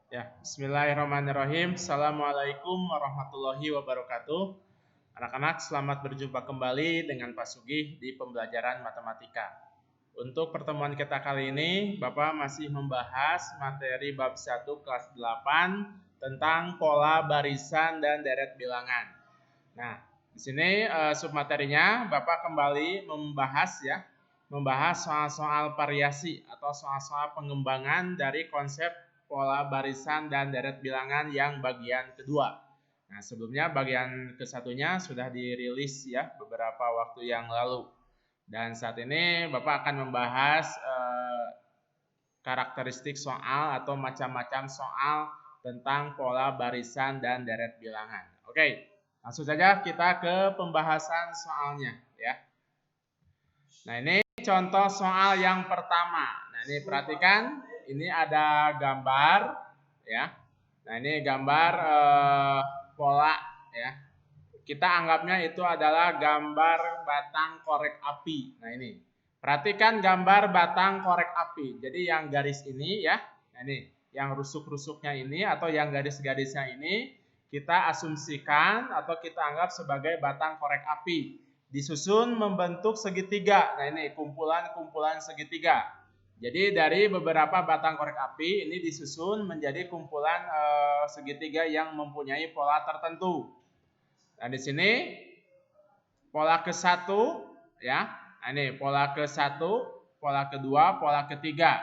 Ya, bismillahirrahmanirrahim. Assalamualaikum warahmatullahi wabarakatuh. Anak-anak, selamat berjumpa kembali dengan Pak Sugih di pembelajaran matematika. Untuk pertemuan kita kali ini, Bapak masih membahas materi bab 1 kelas 8 tentang pola barisan dan deret bilangan. Nah, di sini submaterinya Bapak kembali membahas soal-soal variasi atau soal-soal pengembangan dari konsep pola barisan dan deret bilangan yang bagian kedua. Nah, sebelumnya bagian kesatunya sudah dirilis ya beberapa waktu yang lalu. Dan saat ini Bapak akan membahas karakteristik soal atau macam-macam soal tentang pola barisan dan deret bilangan. Oke, langsung saja kita ke pembahasan soalnya ya. Nah, ini contoh soal yang pertama. Nah, ini perhatikan, ini ada gambar ya. Nah, ini gambar pola ya. Kita anggapnya itu adalah gambar batang korek api. Nah, ini. Perhatikan gambar batang korek api. Jadi yang garis ini ya. Nah, ini yang rusuk-rusuknya ini atau yang garis-garisnya ini kita asumsikan atau kita anggap sebagai batang korek api. Disusun membentuk segitiga. Nah, ini kumpulan-kumpulan segitiga. Jadi dari beberapa batang korek api ini disusun menjadi kumpulan segitiga yang mempunyai pola tertentu. Nah, di sini pola ke-1 ya. Nah, ini pola ke-1, pola kedua, pola ketiga.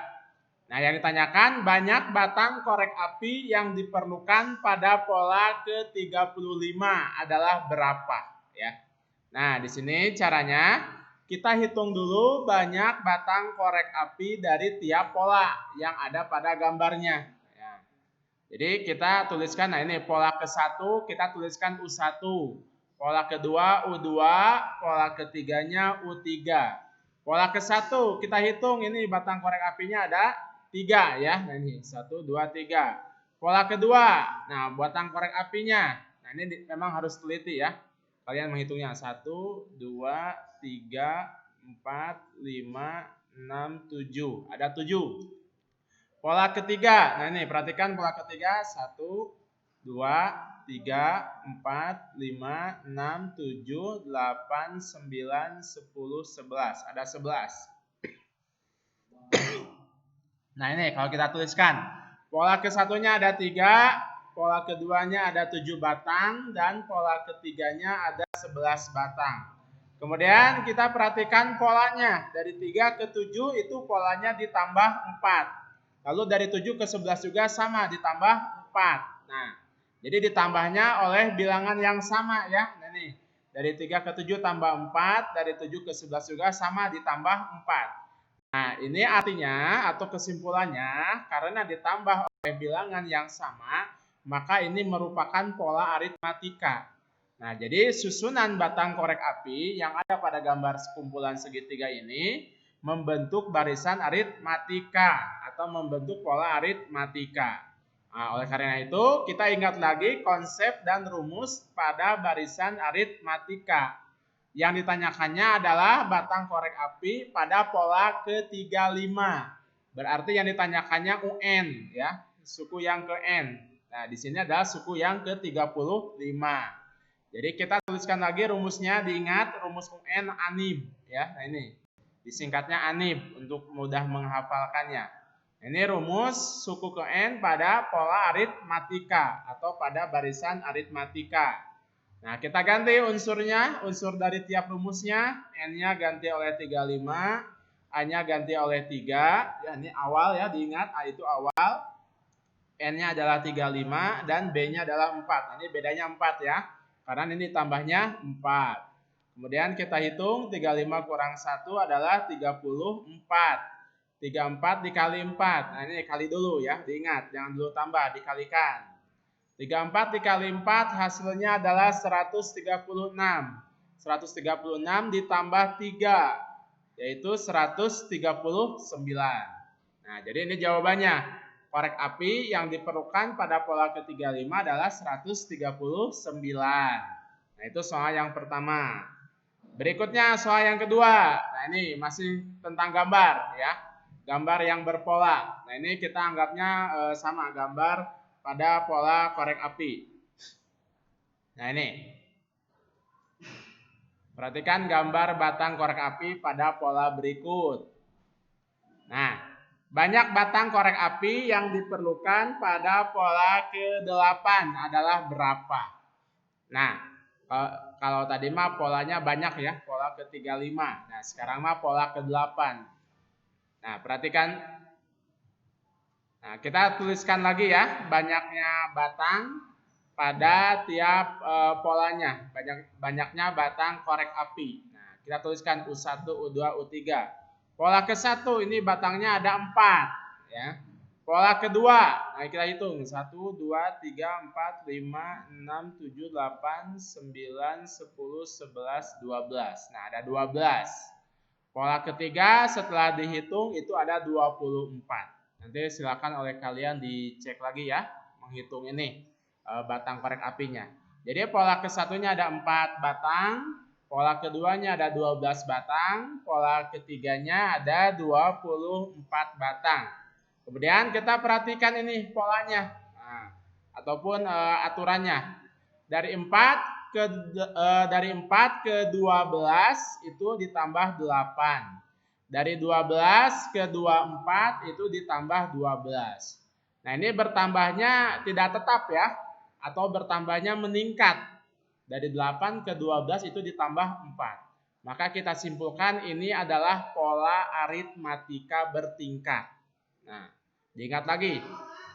Nah, yang ditanyakan banyak batang korek api yang diperlukan pada pola ke-35 adalah berapa ya. Nah, di sini caranya kita hitung dulu banyak batang korek api dari tiap pola yang ada pada gambarnya. Ya. Jadi kita tuliskan, nah ini pola ke-1 kita tuliskan U1. Pola kedua U2, pola ketiganya U3. Pola ke-1 kita hitung ini batang korek apinya ada 3 ya. Nah ini 1, 2, 3. Pola kedua, nah batang korek apinya. Nah ini memang harus teliti ya. Kalian menghitungnya 1, 2, 3, 4, 5, 6, 7. Ada 7. Pola ketiga, nah ini perhatikan pola ketiga 1, 2, 3, 4, 5, 6, 7, 8, 9, 10, 11. Ada 11. Nah ini kalau kita tuliskan, pola ke-1-nya ada 3, pola keduanya ada 7 batang, dan pola ketiganya ada 11 batang. Kemudian kita perhatikan polanya, dari 3 ke 7 itu polanya ditambah 4. Lalu dari 7 ke 11 juga sama, ditambah 4. Nah, jadi ditambahnya oleh bilangan yang sama ya. Nah, nih, dari 3 ke 7 tambah 4, dari 7 ke 11 juga sama ditambah 4. Nah, ini artinya atau kesimpulannya karena ditambah oleh bilangan yang sama, maka ini merupakan pola aritmatika. Nah, jadi susunan batang korek api yang ada pada gambar kumpulan segitiga ini membentuk barisan aritmatika atau membentuk pola aritmatika. Nah, oleh karena itu, kita ingat lagi konsep dan rumus pada barisan aritmatika. Yang ditanyakannya adalah batang korek api pada pola ke-35. Berarti yang ditanyakannya UN ya, suku yang ke N. Nah, di sini adalah suku yang ke-35. Jadi kita tuliskan lagi rumusnya, diingat rumus UN ANIB ya. Nah, ini disingkatnya ANIB untuk mudah menghafalkannya. Ini rumus suku ke N pada pola aritmatika atau pada barisan aritmatika. Nah, kita ganti unsurnya, unsur dari tiap rumusnya. N-nya ganti oleh 35, A-nya ganti oleh 3. Ya, ini awal ya, diingat A itu awal. N-nya adalah 35 dan B-nya adalah 4. Ini bedanya 4 ya. Karena ini tambahnya 4. Kemudian kita hitung 35 kurang 1 adalah 34. 34 dikali 4. Nah, ini kali dulu ya, diingat. Jangan dulu tambah, dikalikan. 34 dikali 4 hasilnya adalah 136. 136 ditambah 3 yaitu 139. Nah, jadi ini jawabannya. Korek api yang diperlukan pada pola ke-35 adalah 139. Nah, itu soal yang pertama. Berikutnya soal yang kedua. Nah, ini masih tentang gambar ya. gambar yang berpola. Nah, ini kita anggapnya sama gambar pada pola korek api. Nah, ini. Perhatikan gambar batang korek api pada pola berikut. Nah, banyak batang korek api yang diperlukan pada pola ke-8 adalah berapa? Nah, kalau tadi mah polanya banyak ya, pola ke-35. Nah, sekarang mah pola ke-8. Nah, perhatikan. Nah, kita tuliskan lagi ya, banyaknya batang pada tiap polanya. Banyaknya batang korek api. Nah, kita tuliskan U1, U2, U3. Pola ke-1 ini batangnya ada 4 ya. Pola kedua, nah kita hitung 1, 2, 3, 4, 5, 6, 7, 8, 9, 10, 11, 12. Nah, ada 12. Pola ketiga setelah dihitung itu ada 24. Nanti silakan oleh kalian dicek lagi ya, menghitung ini batang korek apinya. Jadi pola ke-1-nya ada 4 batang, pola keduanya ada 12 batang, pola ketiganya ada 24 batang. Kemudian kita perhatikan ini polanya, ataupun aturannya. Dari 4 ke 12 itu ditambah 8. Dari 12 ke 24 itu ditambah 12. Nah, ini bertambahnya tidak tetap ya, atau bertambahnya meningkat. Dari 8 ke 12 itu ditambah 4. Maka kita simpulkan ini adalah pola aritmatika bertingkat. Nah, diingat lagi,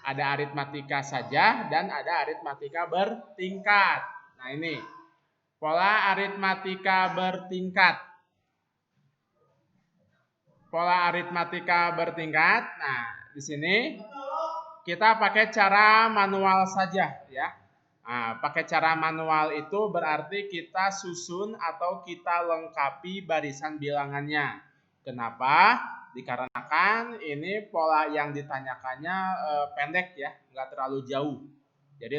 ada aritmatika saja dan ada aritmatika bertingkat. Nah, ini pola aritmatika bertingkat. Pola aritmatika bertingkat. Nah, di sini kita pakai cara manual saja ya. Nah, pakai cara manual itu berarti kita susun atau kita lengkapi barisan bilangannya. Kenapa? Dikarenakan ini pola yang ditanyakannya pendek ya, nggak terlalu jauh. Jadi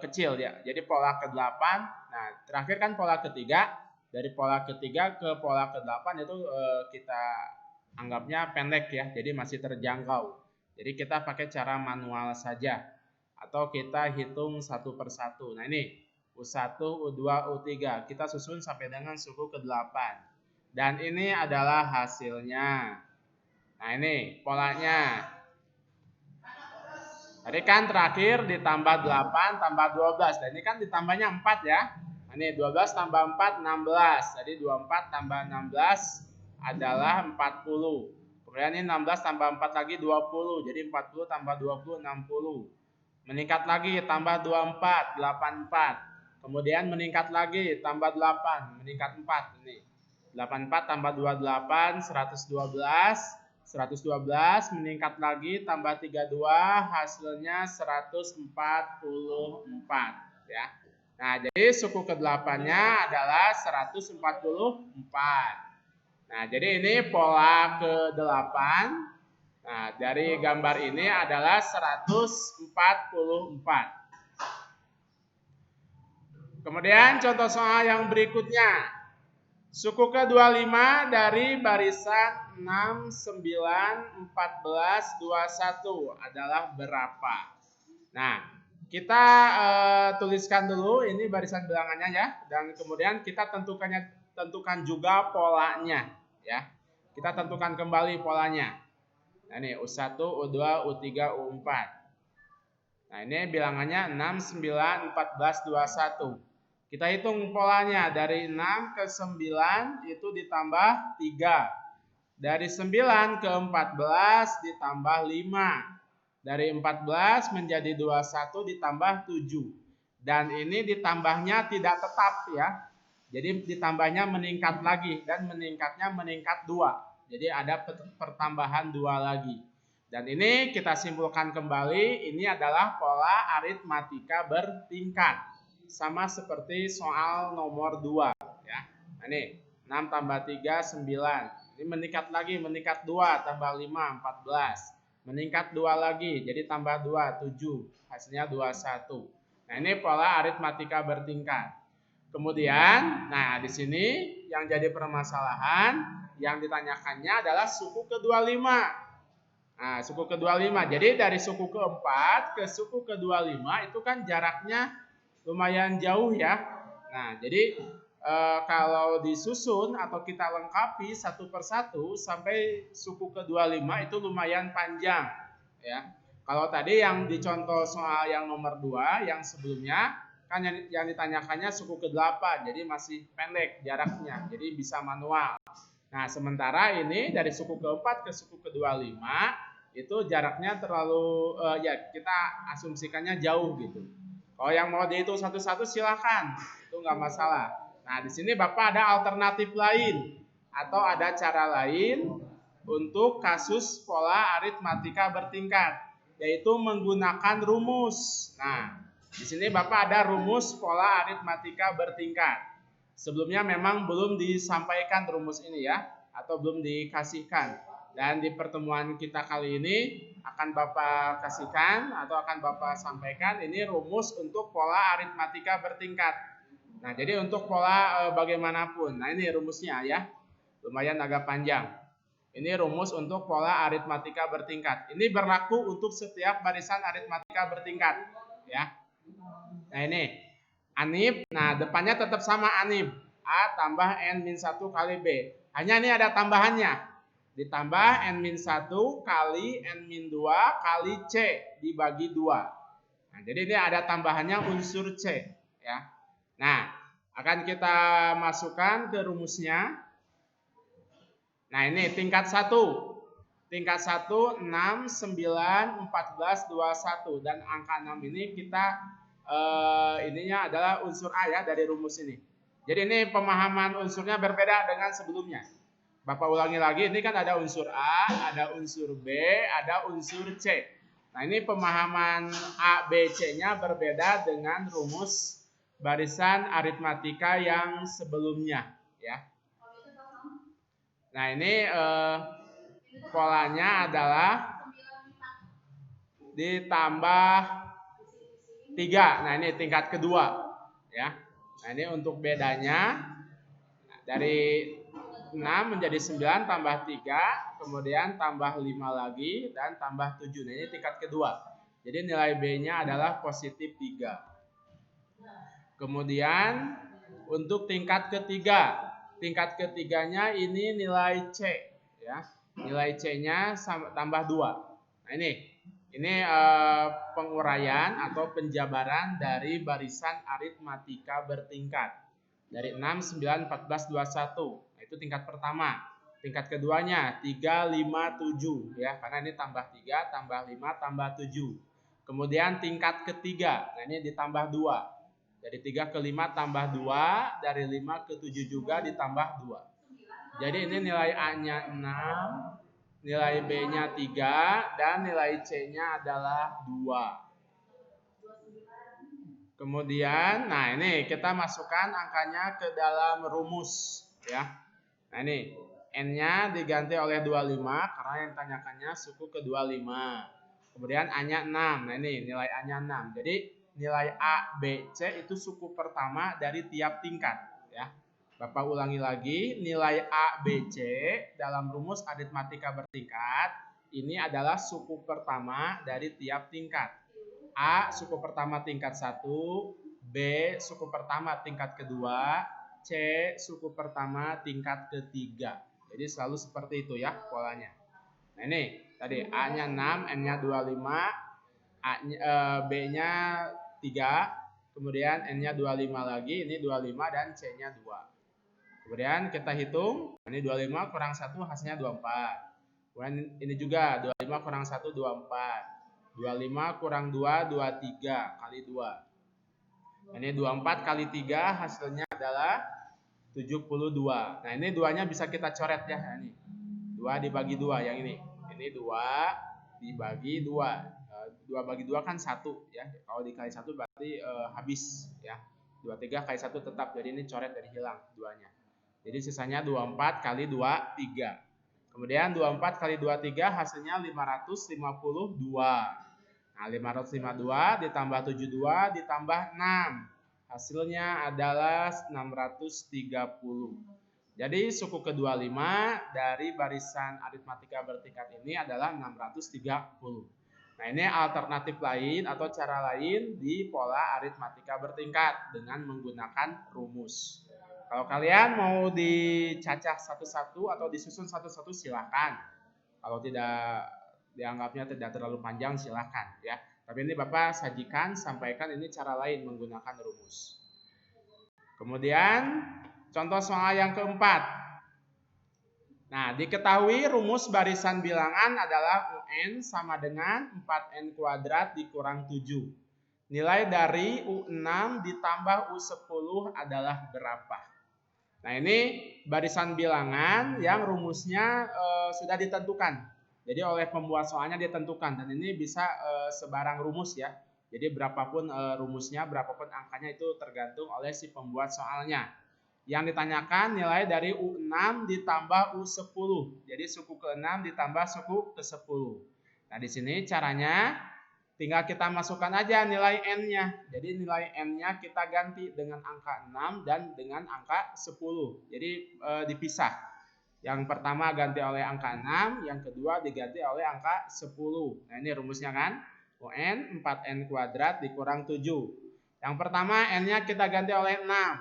kecil ya. Jadi pola ke-8. Nah, terakhir kan pola ketiga. Dari pola ketiga ke pola ke-8 itu kita anggapnya pendek ya. Jadi masih terjangkau. Jadi kita pakai cara manual saja. Atau kita hitung satu persatu. Nah, ini U1, U2, U3. Kita susun sampai dengan suku ke-8. Dan ini adalah hasilnya. Nah, ini polanya. Tadi kan terakhir ditambah 8 tambah 12. Dan ini kan ditambahnya 4 ya. Nah, ini 12 tambah 4 16. Jadi 24 tambah 16 adalah 40. Kemudian ini 16 tambah 4 lagi 20. Jadi 40 tambah 20 60. Meningkat lagi tambah 24 84. Kemudian meningkat lagi tambah 8, meningkat 4 ini. 84 tambah 28 112. 112 meningkat lagi tambah 32 hasilnya 144 ya. Nah, jadi suku ke-8-nya adalah 144. Nah, jadi ini pola ke-8. Nah, dari gambar ini adalah 144. Kemudian contoh soal yang berikutnya. Suku ke-25 dari barisan 6, 9, 14, 21 adalah berapa? Nah, kita tuliskan dulu ini barisan bilangannya ya. Dan kemudian kita tentukan juga polanya ya. Kita tentukan kembali polanya. Nah, ini U1, U2, U3, U4. Nah, ini bilangannya 6, 9, 14, 21. Kita hitung polanya. Dari 6 ke 9 itu ditambah 3. Dari 9 ke 14 ditambah 5. Dari 14 menjadi 21 ditambah 7. Dan ini ditambahnya tidak tetap ya. Jadi ditambahnya meningkat lagi. Dan meningkatnya meningkat 2. Jadi ada pertambahan 2 lagi. Dan ini kita simpulkan kembali, ini adalah pola aritmatika bertingkat. Sama seperti soal nomor 2 ya. Nah, ini 6 tambah 3 9. Ini meningkat lagi, meningkat 2 tambah 5 14. Meningkat 2 lagi, jadi tambah 2 7. Hasilnya 21. Nah, ini pola aritmatika bertingkat. Kemudian, nah di sini yang jadi permasalahan yang ditanyakannya adalah suku ke-25. Nah, suku ke-25. Jadi dari suku ke-4 ke suku ke-25 itu kan jaraknya lumayan jauh ya. Nah, jadi kalau disusun atau kita lengkapi satu persatu sampai suku ke-25 itu lumayan panjang ya. Kalau tadi yang dicontoh soal yang nomor 2 yang sebelumnya kan yang ditanyakannya suku ke-8, jadi masih pendek jaraknya, jadi bisa manual. Nah, sementara ini dari suku ke-4 ke suku ke-25 itu jaraknya terlalu ya kita asumsikannya jauh gitu. Kalau yang mau dihitung satu-satu silakan, itu nggak masalah. Nah, di sini Bapak ada alternatif lain atau ada cara lain untuk kasus pola aritmatika bertingkat, yaitu menggunakan rumus. Nah, di sini Bapak ada rumus pola aritmatika bertingkat. Sebelumnya memang belum disampaikan rumus ini ya, atau belum dikasihkan. Dan di pertemuan kita kali ini akan Bapak kasihkan atau akan Bapak sampaikan ini rumus untuk pola aritmatika bertingkat. Nah, jadi untuk pola bagaimanapun. Nah, ini rumusnya ya. Lumayan agak panjang. Ini rumus untuk pola aritmatika bertingkat. Ini berlaku untuk setiap barisan aritmatika bertingkat ya. Nah, ini Anib, nah depannya tetap sama Anib. A tambah N-1 kali B. Hanya ini ada tambahannya. Ditambah N-1 kali N-2 kali C dibagi 2. Nah, jadi ini ada tambahannya unsur C. Ya. Nah, akan kita masukkan ke rumusnya. Nah, ini tingkat 1. Tingkat 1, 6, 9, 14, 21. Dan angka 6 ini kita ininya adalah unsur A ya dari rumus ini. Jadi ini pemahaman unsurnya berbeda dengan sebelumnya. Bapak ulangi lagi, ini kan ada unsur A, ada unsur B, ada unsur C. Nah, ini pemahaman A, B, C-nya berbeda dengan rumus barisan aritmatika yang sebelumnya ya. Nah, ini polanya adalah ditambah 3. Nah, ini tingkat kedua ya. Nah, ini untuk bedanya dari 6 menjadi 9 tambah 3, kemudian tambah 5 lagi dan tambah 7. Nah, ini tingkat kedua. Jadi nilai B-nya adalah positif 3. Kemudian untuk tingkat ketiga. Tingkat ketiganya ini nilai C ya. Nilai C-nya tambah 2. Nah, ini penguraian atau penjabaran dari barisan aritmatika bertingkat. Dari 6, 9, 14, 21. Nah, itu tingkat pertama. Tingkat keduanya 3, 5, 7 ya, karena ini tambah 3, tambah 5, tambah 7. Kemudian tingkat ketiga. Nah, ini ditambah 2. Dari 3 ke 5 tambah 2, dari 5 ke 7 juga ditambah 2. Jadi ini nilai A-nya 6, nilai B-nya 3, dan nilai C-nya adalah 2. Kemudian, nah ini kita masukkan angkanya ke dalam rumus ya. Nah ini N-nya diganti oleh 25 karena yang tanyakannya suku ke-25. Kemudian A-nya 6. Nah ini nilai A-nya 6. Jadi nilai A, B, C itu suku pertama dari tiap tingkat ya. Bapak ulangi lagi, nilai A, B, C dalam rumus aritmatika bertingkat ini adalah suku pertama dari tiap tingkat. A suku pertama tingkat 1, B suku pertama tingkat kedua, C suku pertama tingkat ketiga. Jadi selalu seperti itu ya polanya. Nah ini tadi A-nya 6, N-nya 25, B-nya 3, kemudian N-nya 25 lagi, ini 25 dan C-nya 2. Kemudian kita hitung, ini 25 kurang 1 hasilnya 24. Kemudian ini juga 25 kurang 1, 24. 25 kurang 2, 23 kali 2. Ini 24 kali 3 hasilnya adalah 72. Nah ini 2-nya bisa kita coret ya. Nah, ini 2 dibagi 2 yang ini. Ini 2 dibagi 2. 2 bagi 2 kan 1 ya. Kalau dikali 1 berarti habis ya. 23 kali 1 tetap. Jadi ini coret dari hilang 2-nya. Jadi sisanya 24 kali 2, 3. Kemudian 24 kali 2, 3 hasilnya 552. Nah, 552 ditambah 72 ditambah 6. Hasilnya adalah 630. Jadi suku ke-25 dari barisan aritmatika bertingkat ini adalah 630. Nah, ini alternatif lain atau cara lain di pola aritmatika bertingkat dengan menggunakan rumus. Kalau kalian mau dicacah satu-satu atau disusun satu-satu silakan. Kalau tidak dianggapnya tidak terlalu panjang silakan ya. Tapi ini Bapak sajikan, sampaikan ini cara lain menggunakan rumus. Kemudian contoh soal yang keempat. Nah, diketahui rumus barisan bilangan adalah UN sama dengan 4N kuadrat dikurang 7. Nilai dari U6 ditambah U10 adalah berapa? Nah, ini barisan bilangan yang rumusnya sudah ditentukan. Jadi oleh pembuat soalnya ditentukan dan ini bisa sebarang rumus ya. Jadi berapapun rumusnya, berapapun angkanya itu tergantung oleh si pembuat soalnya. Yang ditanyakan nilai dari U6 ditambah U10. Jadi suku ke-6 ditambah suku ke-10. Nah, di sini caranya tinggal kita masukkan aja nilai N-nya. Jadi nilai N-nya kita ganti dengan angka 6 dan dengan angka 10. Jadi dipisah. Yang pertama ganti oleh angka 6, yang kedua diganti oleh angka 10. Nah, ini rumusnya kan. UN 4N kuadrat dikurang 7. Yang pertama N-nya kita ganti oleh 6. Nah,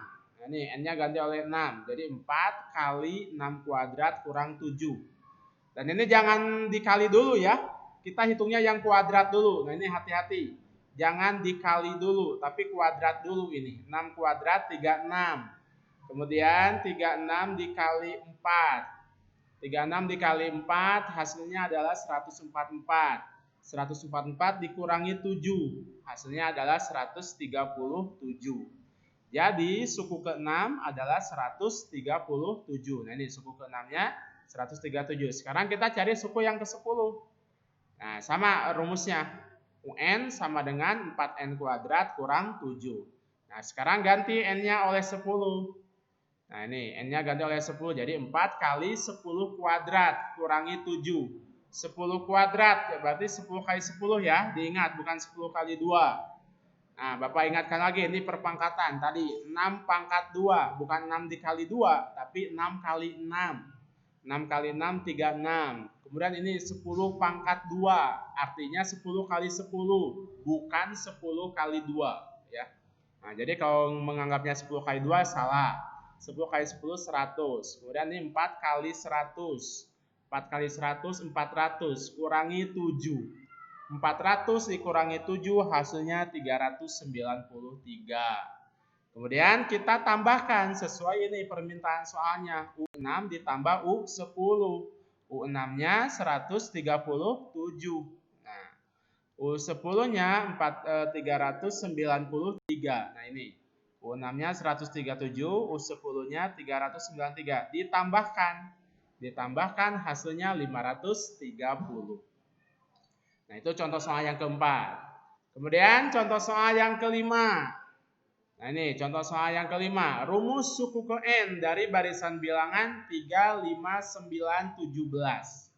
ini N-nya ganti oleh 6. Jadi 4 kali 6 kuadrat kurang 7. Dan ini jangan dikali dulu ya. Kita hitungnya yang kuadrat dulu. Nah, ini hati-hati. Jangan dikali dulu, tapi kuadrat dulu ini. 6 kuadrat 36. Kemudian 36 dikali 4. 36 dikali 4 hasilnya adalah 144. 144 dikurangi 7. Hasilnya adalah 137. Jadi suku ke-6 adalah 137. Nah, ini suku ke-6-nya 137. Sekarang kita cari suku yang ke-10. Nah, sama rumusnya. UN sama dengan 4N kuadrat kurang 7. Nah, sekarang ganti N-nya oleh 10. Nah, ini N-nya ganti oleh 10. Jadi 4 kali 10 kuadrat kurangi 7. 10 kuadrat, ya berarti 10 kali 10 ya. Diingat, bukan 10 kali 2. Nah, Bapak ingatkan lagi, ini perpangkatan. Tadi 6 pangkat 2, bukan 6 dikali 2, tapi 6 kali 6. 6 kali 6, 36. Kemudian ini 10 pangkat 2, artinya 10 kali 10, bukan 10 kali 2. Ya. Nah, jadi kalau menganggapnya 10 kali 2, salah. 10 kali 10, 100. Kemudian ini 4 kali 100. 4 kali 100, 400. Kurangi 7. 400 dikurangi 7 hasilnya 393. Kemudian kita tambahkan sesuai ini permintaan soalnya. U6 ditambah U10. U6-nya 137. Nah, U10-nya 393. Nah, ini. U6-nya 137, U10-nya 393. Ditambahkan hasilnya 530. Nah, itu contoh soal yang keempat. Kemudian contoh soal yang kelima. Nah, ini contoh soal yang kelima. Rumus suku ke N dari barisan bilangan 3, 5, 9, 17.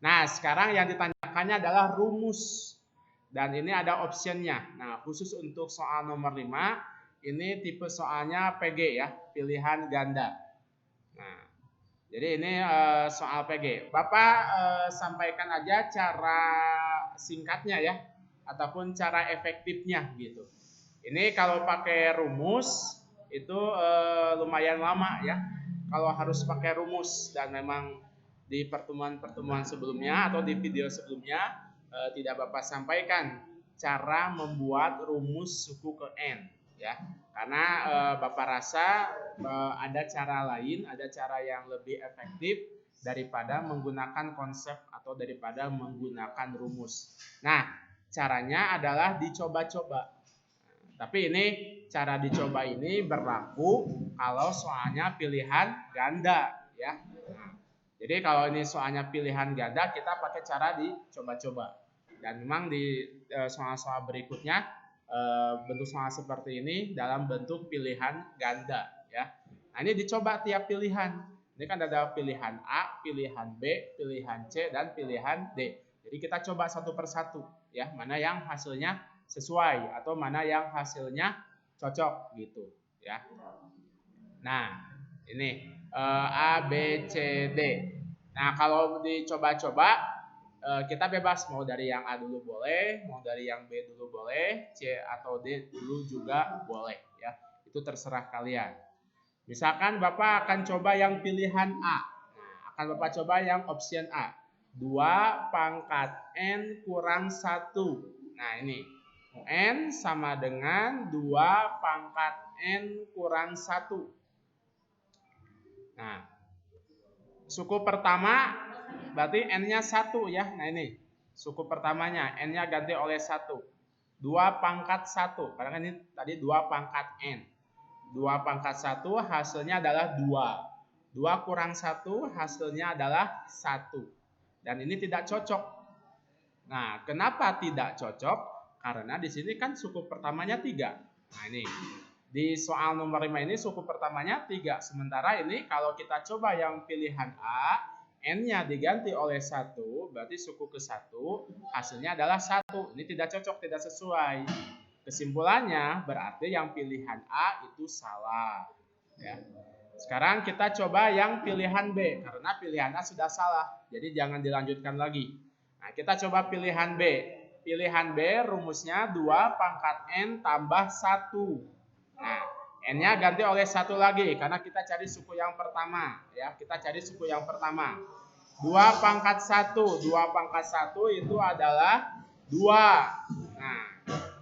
Nah, sekarang yang ditanyakannya adalah rumus. Dan ini ada optionnya. Nah, khusus untuk soal nomor 5, ini tipe soalnya PG ya, pilihan ganda. Nah, jadi ini soal PG. Bapak sampaikan aja cara singkatnya ya, ataupun cara efektifnya gitu. Ini kalau pakai rumus itu lumayan lama ya. Kalau harus pakai rumus dan memang di pertemuan-pertemuan sebelumnya atau di video sebelumnya tidak Bapak sampaikan cara membuat rumus suku ke N ya. Karena Bapak rasa ada cara lain, ada cara yang lebih efektif daripada menggunakan konsep atau daripada menggunakan rumus. Nah, caranya adalah dicoba-coba. Tapi ini cara dicoba ini berlaku kalau soalnya pilihan ganda ya. Nah, jadi kalau ini soalnya pilihan ganda kita pakai cara dicoba-coba. Dan memang di soal-soal berikutnya bentuk soal seperti ini dalam bentuk pilihan ganda ya. Nah, ini dicoba tiap pilihan. Ini kan ada pilihan A, pilihan B, pilihan C, dan pilihan D. Jadi kita coba satu persatu ya, mana yang hasilnya sesuai atau mana yang hasilnya cocok gitu ya. Nah, Ini A, B, C, D. Nah, kalau dicoba-coba kita bebas mau dari yang A dulu boleh, mau dari yang B dulu boleh, C atau D dulu juga boleh ya. Itu terserah kalian. Misalkan Bapak akan coba yang pilihan A. Nah, akan Bapak coba yang option A. 2 pangkat N kurang 1. Nah, ini. N sama dengan 2 pangkat N kurang 1. Nah, suku pertama berarti N-nya 1 ya. Nah, ini. Suku pertamanya N-nya ganti oleh 1. 2 pangkat 1. Karena ini tadi 2 pangkat N. 2 pangkat 1 hasilnya adalah 2. 2 kurang 1 hasilnya adalah 1. Dan ini tidak cocok. Nah, kenapa tidak cocok? Karena di sini kan suku pertamanya 3. Nah, ini. Di soal nomor 5 ini suku pertamanya 3. Sementara ini kalau kita coba yang pilihan A, N-nya diganti oleh 1, berarti suku ke-1 hasilnya adalah 1. Ini tidak cocok, tidak sesuai. Kesimpulannya berarti yang pilihan A itu salah. Ya. Sekarang kita coba yang pilihan B, karena pilihan A sudah salah. Jadi jangan dilanjutkan lagi. Nah, kita coba pilihan B. Pilihan B rumusnya 2 pangkat N tambah 1. Nah, N-nya ganti oleh 1 lagi, karena kita cari suku yang pertama. Ya, kita cari suku yang pertama. 2 pangkat 1. 2 pangkat 1 itu adalah 2. Nah,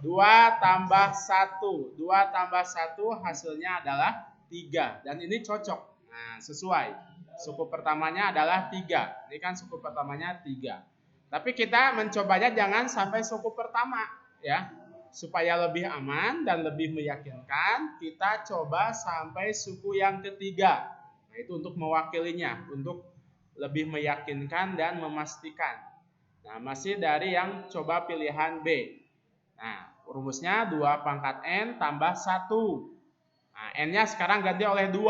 2 tambah 1. 2 tambah 1 hasilnya adalah 3. Dan ini cocok. Nah, sesuai. Suku pertamanya adalah 3. Ini kan suku pertamanya 3. Tapi kita mencobanya jangan sampai suku pertama. Ya, supaya lebih aman dan lebih meyakinkan, kita coba sampai suku yang ketiga. Nah, itu untuk mewakilinya, untuk lebih meyakinkan dan memastikan. Nah, masih dari yang coba pilihan B. Nah, rumusnya 2 pangkat N tambah 1. Nah, N-nya sekarang ganti oleh 2.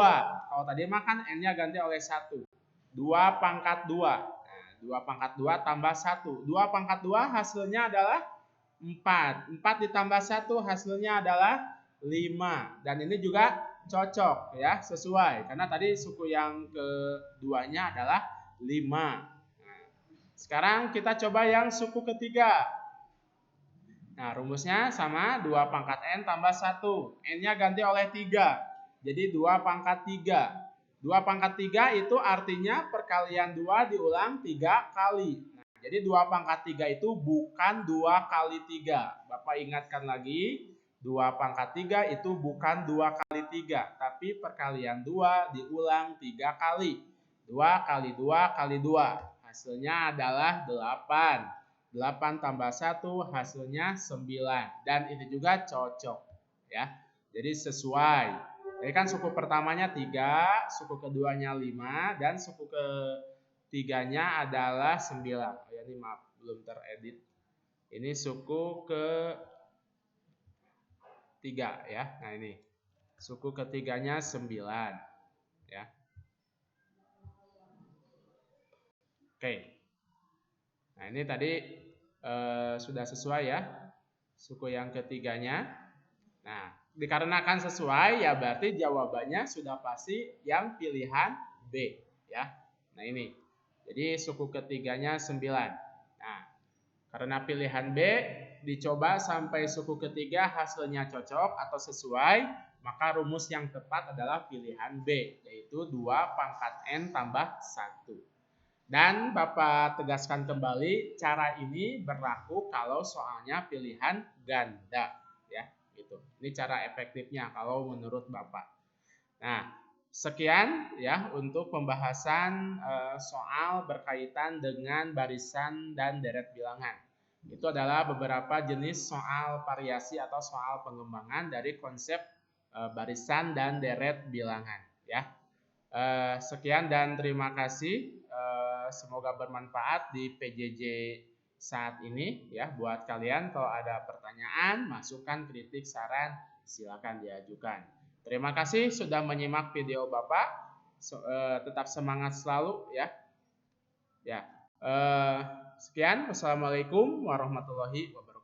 Kalau tadi makan N-nya ganti oleh 1. 2 pangkat 2. Nah, 2 pangkat 2 tambah 1. 2 pangkat 2 hasilnya adalah 4. 4 ditambah 1 hasilnya adalah 5. Dan ini juga cocok ya, sesuai. Karena tadi suku yang keduanya adalah 5. Nah, sekarang kita coba yang suku ketiga. Nah, rumusnya sama 2 pangkat N tambah 1. N-nya ganti oleh 3. Jadi 2 pangkat 3. 2 pangkat 3 itu artinya perkalian 2 diulang 3 kali. Jadi 2 pangkat 3 itu bukan 2 kali 3. Bapak ingatkan lagi, 2 pangkat 3 itu bukan 2 kali 3. Tapi perkalian 2 diulang 3 kali. 2 kali 2 kali 2. Hasilnya adalah 8. 8 tambah 1 hasilnya 9. Dan ini juga cocok. Ya. Jadi sesuai. Jadi kan suku pertamanya 3, suku keduanya 5, dan suku ketiganya adalah 9. Oh ya, ini maaf belum teredit. Ini suku ketiga ya. Nah, ini. Suku ketiganya 9 ya. Oke. Nah, ini tadi sudah sesuai ya. Suku yang ketiganya. Nah, dikarenakan sesuai ya berarti jawabannya sudah pasti yang pilihan B ya. Nah, ini. Jadi suku ketiganya 9. Nah, karena pilihan B dicoba sampai suku ketiga hasilnya cocok atau sesuai, maka rumus yang tepat adalah pilihan B, yaitu 2 pangkat N tambah 1. Dan Bapak tegaskan kembali, cara ini berlaku kalau soalnya pilihan ganda. Ya, gitu. Ini cara efektifnya kalau menurut Bapak. Nah, sekian ya untuk pembahasan soal berkaitan dengan barisan dan deret bilangan. Itu adalah beberapa jenis soal variasi atau soal pengembangan dari konsep barisan dan deret bilangan. Ya, sekian dan terima kasih. Semoga bermanfaat di PJJ saat ini ya. Buat kalian kalau ada pertanyaan, masukan, kritik, saran, silakan diajukan. Terima kasih sudah menyimak video Bapak. Tetap semangat selalu ya. Ya. Sekian. Wassalamualaikum warahmatullahi wabarakatuh.